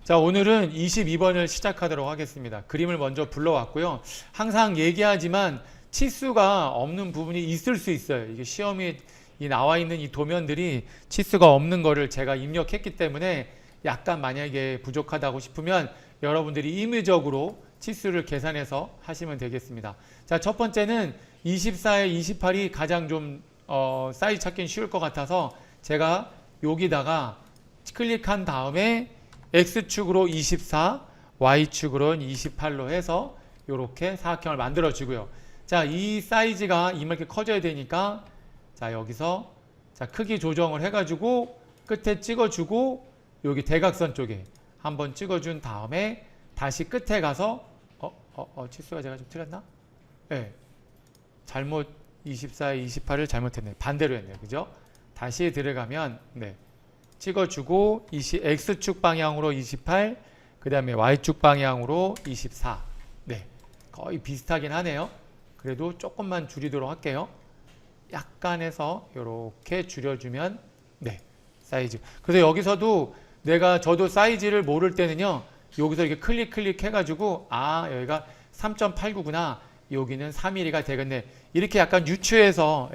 자, 오늘은 22번을 시작하도록 하겠습니다. 그림을 먼저 불러왔고요. 항상 얘기하지만 치수가 없는 부분이 있을 수 있어요. 이게 시험에 나와 있는 이 도면들이 치수가 없는 거를 제가 입력했기 때문에 약간 만약에 부족하다고 싶으면 여러분들이 임의적으로 치수를 계산해서 하시면 되겠습니다. 자, 첫 번째는 24에 28이 가장 좀 사이즈 찾기는 쉬울 것 같아서 제가 여기다가 클릭한 다음에 X축으로 24, Y축으로는 28로 해서 이렇게 사각형을 만들어 주고요. 자, 이 사이즈가 이만큼 커져야 되니까 자, 여기서 자, 크기 조정을 해가지고 끝에 찍어주고 여기 대각선 쪽에 한번 찍어준 다음에 다시 끝에 가서 치수가 제가 좀 틀렸나? 네. 잘못 24에 28을 잘못했네요. 반대로 했네요. 그죠? 다시 들어가면 네. 찍어주고 X축 방향으로 28, 그 다음에 Y축 방향으로 24. 네, 거의 비슷하긴 하네요. 그래도 조금만 줄이도록 할게요. 약간 해서 이렇게 줄여주면 네, 사이즈. 그래서 여기서도 저도 사이즈를 모를 때는요. 여기서 이렇게 클릭 해가지고 여기가 3.89구나. 여기는 3mm가 되겠네. 이렇게 약간 유추해서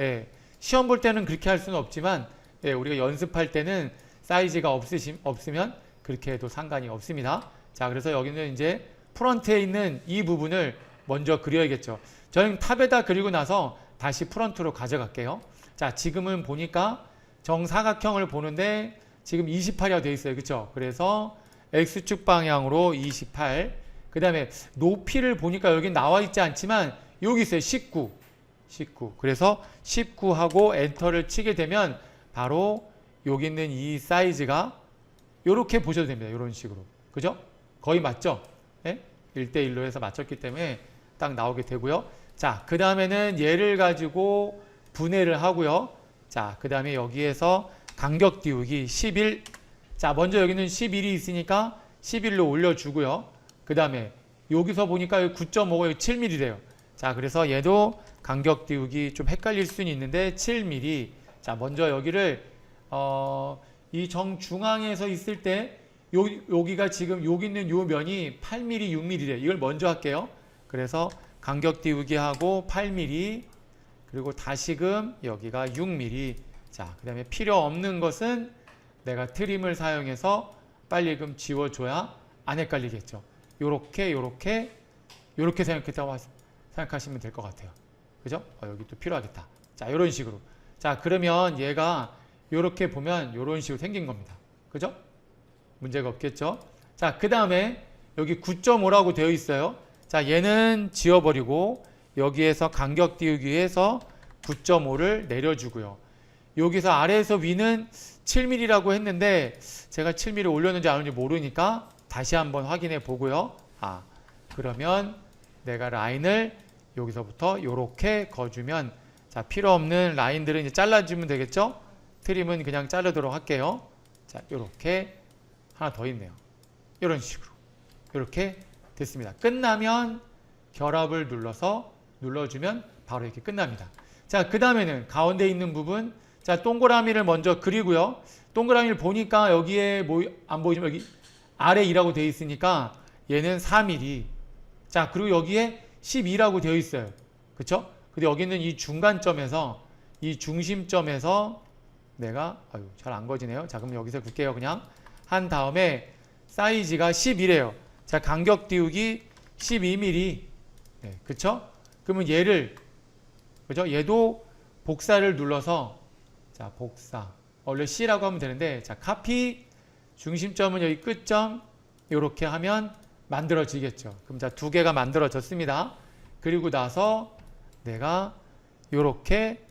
시험 볼 때는 그렇게 할 수는 없지만 우리가 연습할 때는 사이즈가 없으면 그렇게 해도 상관이 없습니다. 자, 그래서 여기는 이제 프런트에 있는 이 부분을 먼저 그려야겠죠. 저는 탑에다 그리고 나서 다시 프런트로 가져갈게요. 자, 지금은 보니까 정사각형을 보는데 지금 28이라고 되어 있어요. 그렇죠? 그래서 X축 방향으로 28. 그 다음에 높이를 보니까 여기 나와 있지 않지만 여기 있어요. 19. 그래서 19하고 엔터를 치게 되면 바로 여기 있는 이 사이즈가 이렇게 보셔도 됩니다. 이런 식으로. 그죠? 거의 맞죠? 네? 1대1로 해서 맞췄기 때문에 딱 나오게 되고요. 자, 그 다음에는 얘를 가지고 분해를 하고요. 자, 그 다음에 여기에서 간격 띄우기 11. 자, 먼저 여기는 11이 있으니까 11로 올려주고요. 그 다음에 여기서 보니까 9.5가 7mm래요. 자, 그래서 얘도 간격 띄우기 좀 헷갈릴 수는 있는데 7mm. 자, 먼저 여기를 이 정중앙에서 있을 때 여기가 지금 여기 있는 요 면이 8mm, 6mm래. 이걸 먼저 할게요. 그래서 간격 띄우기 하고 8mm 그리고 다시금 여기가 6mm. 자, 그 다음에 필요 없는 것은 내가 트림을 사용해서 빨리금 지워줘야 안 헷갈리겠죠. 요렇게 생각하시면 될 것 같아요. 그죠? 여기 또 필요하겠다. 자, 이런 식으로. 자, 그러면 얘가 요렇게 보면 요런 식으로 생긴 겁니다. 그죠? 문제가 없겠죠? 자, 그 다음에 여기 9.5라고 되어 있어요. 자, 얘는 지워버리고 여기에서 간격 띄우기 해서 9.5를 내려주고요. 여기서 아래에서 위는 7mm라고 했는데 제가 7mm 올렸는지 안 올렸는지 모르니까 다시 한번 확인해 보고요. 그러면 내가 라인을 여기서부터 요렇게 거주면 자, 필요 없는 라인들은 이제 잘라주면 되겠죠? 트림은 그냥 자르도록 할게요. 자, 요렇게 하나 더 있네요. 이런 식으로. 이렇게 됐습니다. 끝나면 결합을 눌러주면 바로 이렇게 끝납니다. 자, 그 다음에는 가운데 있는 부분. 자, 동그라미를 먼저 그리고요. 동그라미를 보니까 여기에 안 보이지만 여기 아래 2라고 되어 있으니까 얘는 4mm. 자, 그리고 여기에 12라고 되어 있어요. 그쵸? 근데 여기는 이 중간점에서 이 중심점에서 내가 잘 안 거지네요. 자, 그럼 여기서 굵게요. 그냥 한 다음에 사이즈가 11이에요. 자, 간격 띄우기 12mm. 네, 그쵸? 그러면 얘를 그죠? 얘도 복사를 눌러서 자, 복사. 원래 C라고 하면 되는데 자, 카피 중심점은 여기 끝점 이렇게 하면 만들어지겠죠. 그럼 자, 두 개가 만들어졌습니다. 그리고 나서 내가 요렇게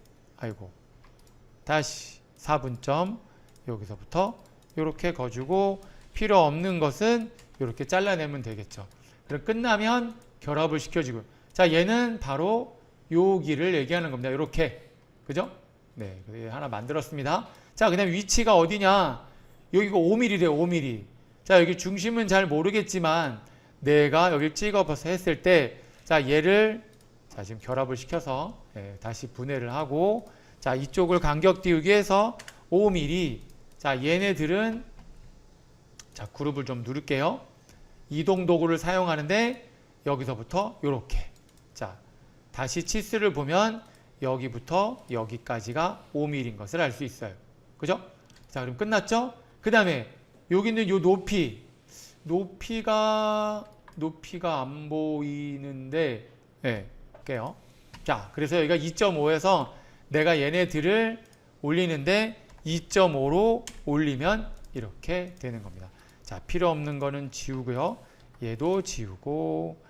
다시 4분점 여기서부터 요렇게 거주고 필요 없는 것은 요렇게 잘라내면 되겠죠. 그럼 끝나면 결합을 시켜주고 자, 얘는 바로 여기를 얘기하는 겁니다. 요렇게. 그죠? 네, 하나 만들었습니다. 자, 그 다음에 위치가 어디냐? 여기가 5mm래요. 5mm. 자, 여기 중심은 잘 모르겠지만 내가 여기 찍어서 했을 때 자, 얘를 자, 지금 결합을 시켜서 다시 분해를 하고 자, 이쪽을 간격 띄우기 해서 5mm. 자, 얘네들은 자, 그룹을 좀 누를게요. 이동 도구를 사용하는데 여기서부터 요렇게. 자, 다시 치수를 보면 여기부터 여기까지가 5mm인 것을 알 수 있어요. 그죠? 자, 그럼 끝났죠? 그 다음에 여기 있는 요 높이가 안 보이는데, 네, 볼게요. 자, 그래서 여기가 2.5에서 내가 얘네들을 올리는데 2.5로 올리면 이렇게 되는 겁니다. 자, 필요 없는 거는 지우고요. 얘도 지우고,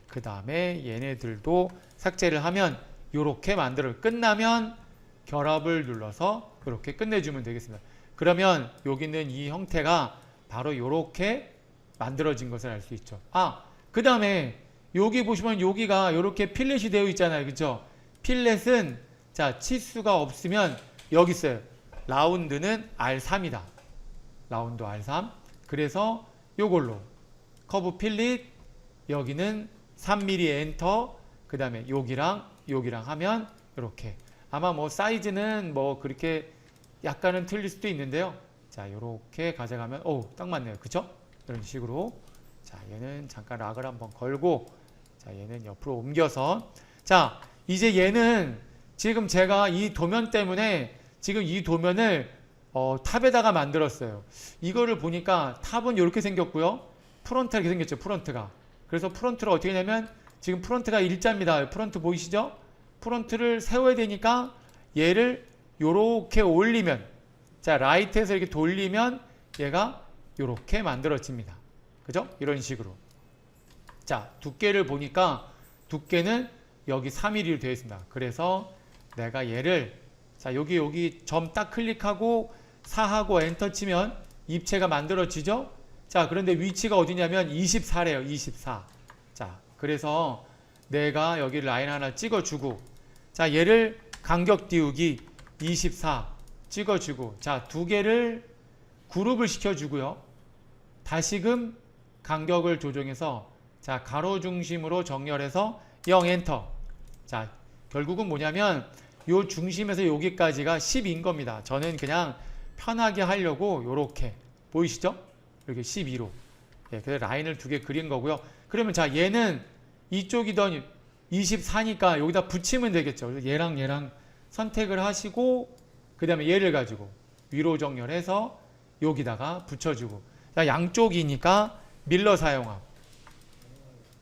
그 다음에 얘네들도 삭제를 하면 이렇게 만들어요. 끝나면 결합을 눌러서 이렇게 끝내주면 되겠습니다. 그러면 여기 있는 이 형태가 바로 이렇게 만들어진 것을 알 수 있죠. 아, 그 다음에 여기 보시면 여기가 이렇게 필렛이 되어 있잖아요. 그렇죠? 필렛은 자, 치수가 없으면 여기 있어요. 라운드는 R3이다. 라운드 R3. 그래서 요걸로 커브 필릿 여기는 3mm 엔터, 그 다음에 여기랑 하면 이렇게. 아마 뭐 사이즈는 뭐 그렇게 약간은 틀릴 수도 있는데요. 자, 요렇게 가져가면 딱 맞네요. 그쵸? 이런 식으로. 자, 얘는 잠깐 락을 한번 걸고, 자, 얘는 옆으로 옮겨서. 자, 이제 얘는 지금 제가 이 도면 때문에 지금 이 도면을 탑에다가 만들었어요. 이거를 보니까 탑은 이렇게 생겼고요. 프론트가 이렇게 생겼죠. 프론트가. 그래서 프론트를 어떻게 하냐면 지금 프론트가 일자입니다. 프론트 보이시죠? 프론트를 세워야 되니까 얘를 요렇게 올리면, 자, 라이트에서 이렇게 돌리면 얘가 요렇게 만들어집니다. 그죠? 이런 식으로. 자, 두께를 보니까 두께는 여기 3mm로 되어 있습니다. 그래서 내가 얘를, 자, 여기 점 딱 클릭하고 4하고 엔터 치면 입체가 만들어지죠? 자, 그런데 위치가 어디냐면 24래요. 24. 자, 그래서 내가 여기 라인 하나 찍어주고, 자, 얘를 간격 띄우기 24 찍어주고, 자, 두 개를 그룹을 시켜주고요. 다시금 간격을 조정해서, 자, 가로 중심으로 정렬해서 0 엔터. 자, 결국은 뭐냐면 요 중심에서 여기까지가 10인 겁니다. 저는 그냥 편하게 하려고 요렇게 보이시죠? 이렇게 12로. 예, 그래서 라인을 두 개 그린 거고요. 그러면 자, 얘는 이쪽이던 24니까 여기다 붙이면 되겠죠. 그래서 얘랑 선택을 하시고, 그 다음에 얘를 가지고 위로 정렬해서 여기다가 붙여주고. 자, 양쪽이니까 밀러 사용하고.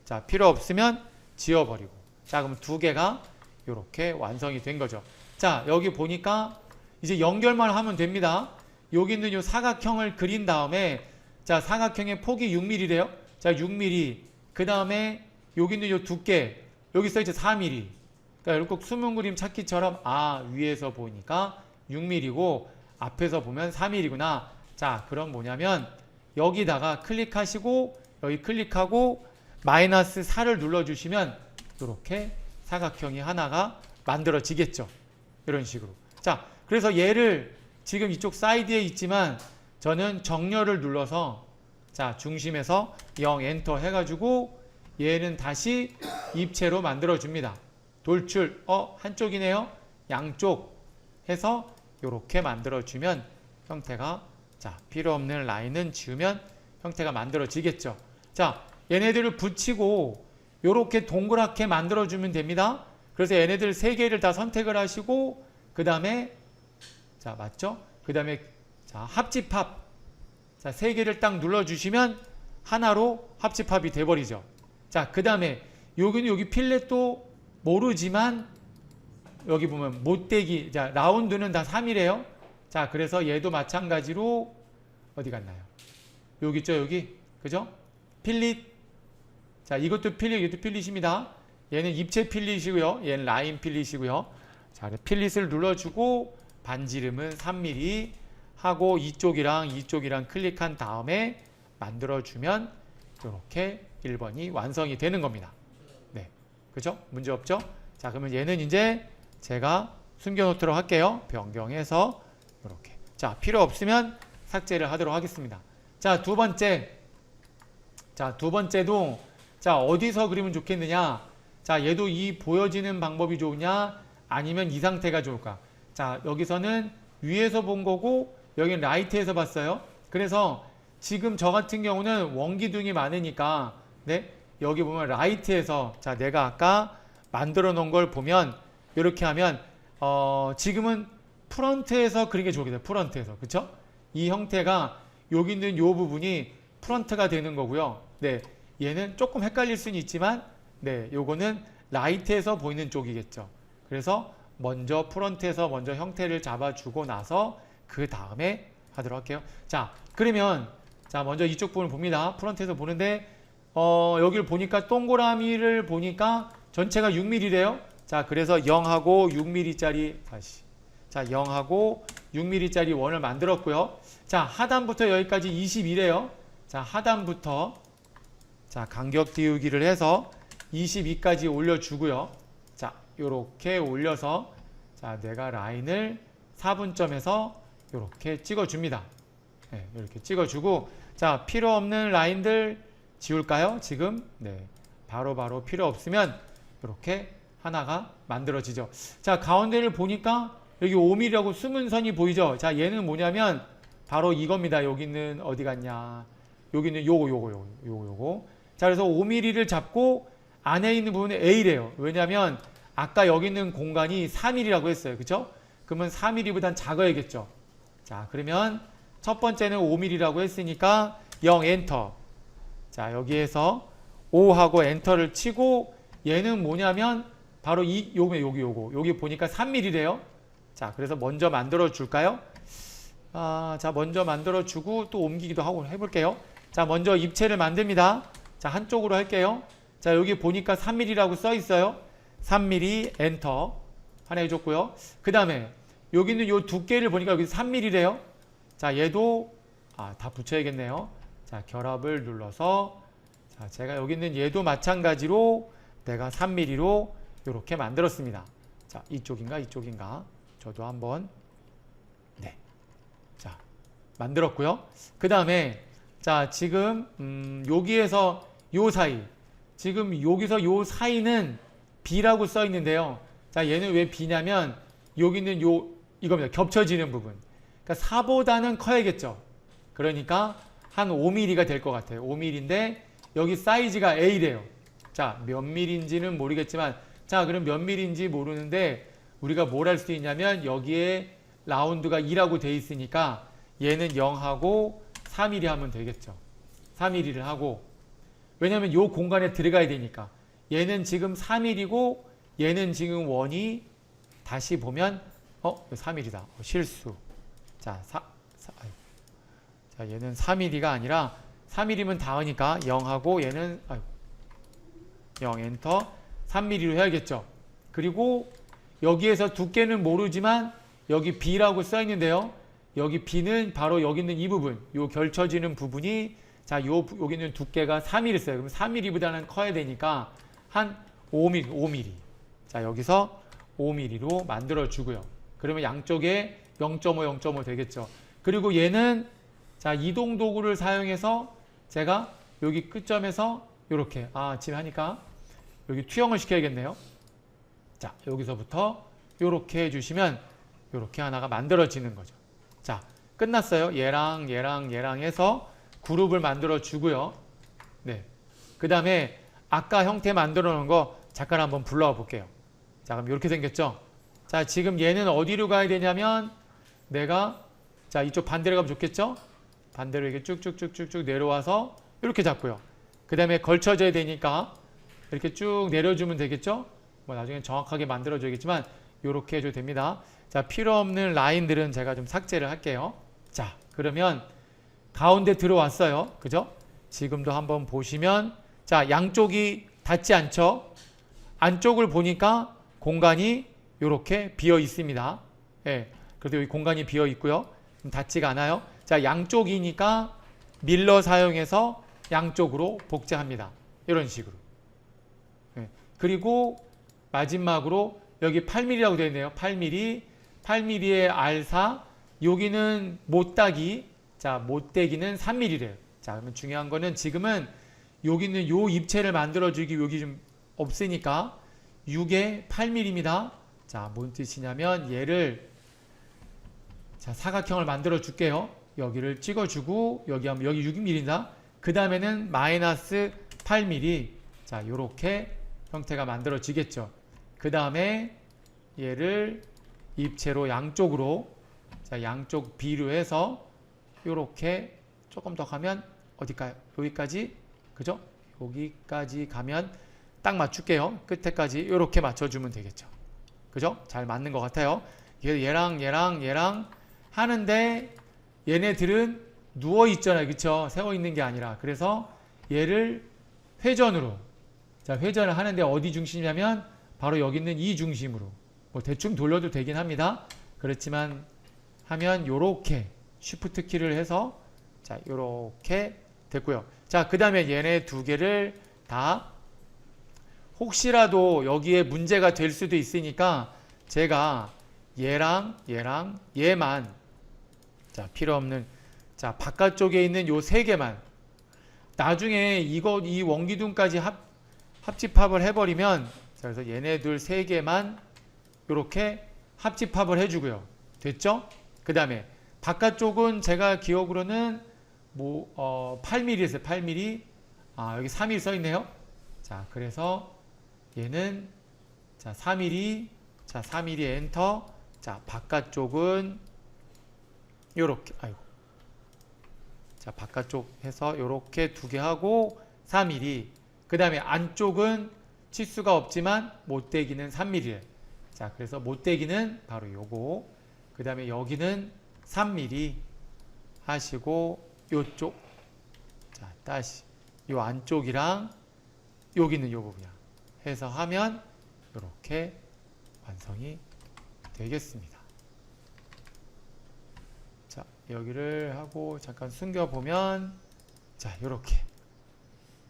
자, 필요 없으면 지워버리고. 자, 그럼 두 개가 이렇게 완성이 된 거죠. 자, 여기 보니까 이제 연결만 하면 됩니다. 여기 있는 이 사각형을 그린 다음에, 자, 사각형의 폭이 6mm래요. 자, 6mm. 그 다음에 여기 있는 이 두께, 여기 써있죠. 4mm. 그러니까 이렇게 수문 그림 찾기처럼, 아, 위에서 보니까 6mm고 앞에서 보면 4mm구나. 자, 그럼 뭐냐면 여기다가 클릭하시고, 여기 클릭하고 마이너스 4를 눌러주시면 이렇게 사각형이 하나가 만들어지겠죠. 이런 식으로. 자, 그래서 얘를 지금 이쪽 사이드에 있지만 저는 정렬을 눌러서, 자, 중심에서 0 엔터 해가지고 얘는 다시 입체로 만들어줍니다. 돌출, 한쪽이네요. 양쪽 해서 이렇게 만들어주면 형태가, 자, 필요 없는 라인은 지우면 형태가 만들어지겠죠. 자, 얘네들을 붙이고 이렇게 동그랗게 만들어주면 됩니다. 그래서 얘네들 세 개를 다 선택을 하시고, 그 다음에, 자, 맞죠? 그 다음에, 자, 합집합. 자, 세 개를 딱 눌러주시면 하나로 합집합이 돼버리죠. 자, 그 다음에 여기 필렛도 모르지만 여기 보면 못대기, 자, 라운드는 다 3이래요. 자, 그래서 얘도 마찬가지로 어디 갔나요? 여기 있죠, 여기. 그죠? 필릿. 자, 이것도 필릿입니다. 얘는 입체 필릿이고요. 얘는 라인 필릿이고요. 자, 필릿을 눌러주고 반지름은 3mm 하고 이쪽이랑 클릭한 다음에 만들어주면 이렇게 1번이 완성이 되는 겁니다. 네, 그죠? 문제 없죠? 자, 그러면 얘는 이제 제가 숨겨놓도록 할게요. 변경해서 이렇게. 자, 필요 없으면 삭제를 하도록 하겠습니다. 자, 두 번째. 자, 두 번째도, 자, 어디서 그리면 좋겠느냐? 자, 얘도 이 보여지는 방법이 좋으냐? 아니면 이 상태가 좋을까? 자, 여기서는 위에서 본 거고 여기는 라이트에서 봤어요. 그래서 지금 저 같은 경우는 원기둥이 많으니까 네, 여기 보면 라이트에서 자 내가 아까 만들어 놓은 걸 보면 이렇게 하면 지금은 프런트에서 그리는 게 좋겠어요. 프런트에서. 그쵸? 이 형태가 여기 있는 요 부분이 프런트가 되는 거고요. 네. 얘는 조금 헷갈릴 수는 있지만 네, 요거는 라이트에서 보이는 쪽이겠죠. 그래서 먼저 프런트에서 먼저 형태를 잡아주고 나서 그 다음에 하도록 할게요. 자, 그러면 자 먼저 이쪽 부분을 봅니다. 프런트에서 보는데 여기를 보니까 동그라미를 보니까 전체가 6mm래요. 자, 그래서 0하고 6mm짜리 다시 자 0하고 6mm짜리 원을 만들었고요. 자, 하단부터 여기까지 22래요. 자, 하단부터 자 간격 띄우기를 해서 22까지 올려주고요. 자, 요렇게 올려서 자 내가 라인을 4분점에서 요렇게 찍어줍니다. 네, 이렇게 찍어주고 자 필요 없는 라인들 지울까요? 지금 네 바로 필요 없으면 이렇게 하나가 만들어지죠. 자, 가운데를 보니까 여기 5mm라고 숨은 선이 보이죠? 자, 얘는 뭐냐면 바로 이겁니다. 여기는 어디 갔냐? 여기는 요거. 자, 그래서 5mm를 잡고 안에 있는 부분은 A래요. 왜냐면 아까 여기 있는 공간이 4mm라고 했어요. 그죠? 그러면 4mm보단 작아야겠죠. 자, 그러면 첫 번째는 5mm라고 했으니까 0 엔터. 자, 여기에서 5하고 엔터를 치고 얘는 뭐냐면 바로 여기 보니까 3mm래요. 자, 그래서 먼저 만들어 줄까요? 자, 먼저 만들어 주고 또 옮기기도 하고 해볼게요. 자, 먼저 입체를 만듭니다. 자, 한쪽으로 할게요. 자, 여기 보니까 3mm라고 써 있어요. 3mm 엔터 하나 해줬고요. 그 다음에 여기 있는 요 두께를 보니까 여기 3mm래요. 자, 얘도 다 붙여야겠네요. 자, 결합을 눌러서 자, 제가 여기 있는 얘도 마찬가지로 내가 3mm로 이렇게 만들었습니다. 자, 이쪽인가? 저도 한번 네, 자 만들었고요. 그 다음에 자 지금 여기에서 요 사이 지금 여기서 요 사이는 B라고 써 있는데요. 자, 얘는 왜 B냐면 여기 있는 이겁니다. 겹쳐지는 부분. 그러니까 4보다는 커야겠죠. 그러니까 한 5mm가 될 것 같아요. 5mm인데 여기 사이즈가 A래요. 자, 몇 mm인지는 모르겠지만 자, 그럼 몇 mm인지 모르는데 우리가 뭘 할 수 있냐면 여기에 라운드가 2라고 돼 있으니까 얘는 0하고 3mm 하면 되겠죠. 3mm를 하고 왜냐면 요 공간에 들어가야 되니까 얘는 지금 3mm고 얘는 지금 원이 다시 보면 3mm다. 실수. 자, 자, 얘는 3mm가 아니라 3mm면 다으니까 0하고 얘는 0 엔터 3mm로 해야겠죠. 그리고 여기에서 두께는 모르지만 여기 B라고 써 있는데요. 여기 B는 바로 여기 있는 이 부분, 요 결쳐지는 부분이 자, 여기 있는 두께가 3mm 써요. 그럼 3mm보다는 커야 되니까 한 5mm. 자, 여기서 5mm로 만들어 주고요. 그러면 양쪽에 0.5, 0.5 되겠죠. 그리고 얘는 자, 이동 도구를 사용해서 제가 여기 끝점에서 이렇게 지금 하니까 여기 투영을 시켜야겠네요. 자, 여기서부터 이렇게 해주시면 이렇게 하나가 만들어지는 거죠. 자, 끝났어요. 얘랑 해서 그룹을 만들어 주고요. 네. 그 다음에 아까 형태 만들어 놓은 거 잠깐 한번 불러와 볼게요. 자, 그럼 이렇게 생겼죠? 자, 지금 얘는 어디로 가야 되냐면 내가 자, 이쪽 반대로 가면 좋겠죠? 반대로 이렇게 쭉쭉쭉쭉쭉 내려와서 이렇게 잡고요. 그 다음에 걸쳐져야 되니까 이렇게 쭉 내려주면 되겠죠? 뭐 나중에 정확하게 만들어줘야겠지만 이렇게 해줘도 됩니다. 자, 필요 없는 라인들은 제가 좀 삭제를 할게요. 자, 그러면 가운데 들어왔어요. 그죠? 지금도 한번 보시면 자, 양쪽이 닿지 않죠? 안쪽을 보니까 공간이 이렇게 비어 있습니다. 예, 그래도 여기 공간이 비어 있고요. 닿지가 않아요. 자, 양쪽이니까 밀러 사용해서 양쪽으로 복제합니다. 이런 식으로. 예, 그리고 마지막으로 여기 8mm라고 되어 있네요. 8mm. 8mm의 R4. 여기는 못따기. 자, 못대기는 3mm래요. 자, 그러면 중요한 거는 지금은 여기 있는 요 입체를 만들어주기 여기 좀 없으니까 6에 8mm입니다. 자, 뭔 뜻이냐면 얘를 자, 사각형을 만들어 줄게요. 여기를 찍어주고 여기 하면 여기 6mm다. 그 다음에는 마이너스 8mm. 자, 요렇게 형태가 만들어지겠죠. 그 다음에 얘를 입체로 양쪽으로, 자, 양쪽 비료해서 요렇게 조금 더 가면 어디까요? 여기까지, 그죠? 여기까지 가면 딱 맞출게요. 끝에까지 요렇게 맞춰주면 되겠죠. 그죠? 잘 맞는 것 같아요. 얘랑 하는데 얘네들은 누워 있잖아요. 그쵸? 세워 있는 게 아니라. 그래서 얘를 회전으로, 자, 회전을 하는데 어디 중심이냐면 바로 여기 있는 이 중심으로. 뭐 대충 돌려도 되긴 합니다. 그렇지만 하면 요렇게 쉬프트 키를 해서, 자, 요렇게 됐고요. 자, 그 다음에 얘네 두 개를 다 혹시라도 여기에 문제가 될 수도 있으니까 제가 얘만, 자, 필요 없는, 자, 바깥쪽에 있는 요 세 개만, 나중에 이 원기둥까지 합집합을 해버리면, 자, 그래서 얘네들 세 개만 요렇게 합집합을 해주고요. 됐죠? 그 다음에 바깥쪽은 제가 기억으로는 8mm였어요. 8mm. 아, 여기 3mm 써있네요. 자, 그래서 얘는, 자, 4mm. 자, 4mm 엔터. 자, 바깥쪽은 요렇게, 아이고. 자, 바깥쪽 해서 요렇게 두 개 하고 4mm. 그 다음에 안쪽은 치수가 없지만 못대기는 3mm에. 자, 그래서 못대기는 바로 요거. 그 다음에 여기는 3mm 하시고 요쪽, 자, 다시 요 안쪽이랑 여기는 요 부분이야 해서 하면 요렇게 완성이 되겠습니다. 자, 여기를 하고 잠깐 숨겨보면, 자, 요렇게,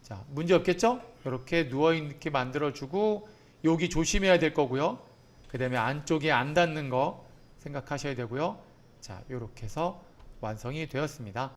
자, 문제 없겠죠? 요렇게 누워있게 만들어주고 여기 조심해야 될 거고요. 그 다음에 안쪽에 안 닿는 거 생각하셔야 되고요. 자, 요렇게 해서 완성이 되었습니다.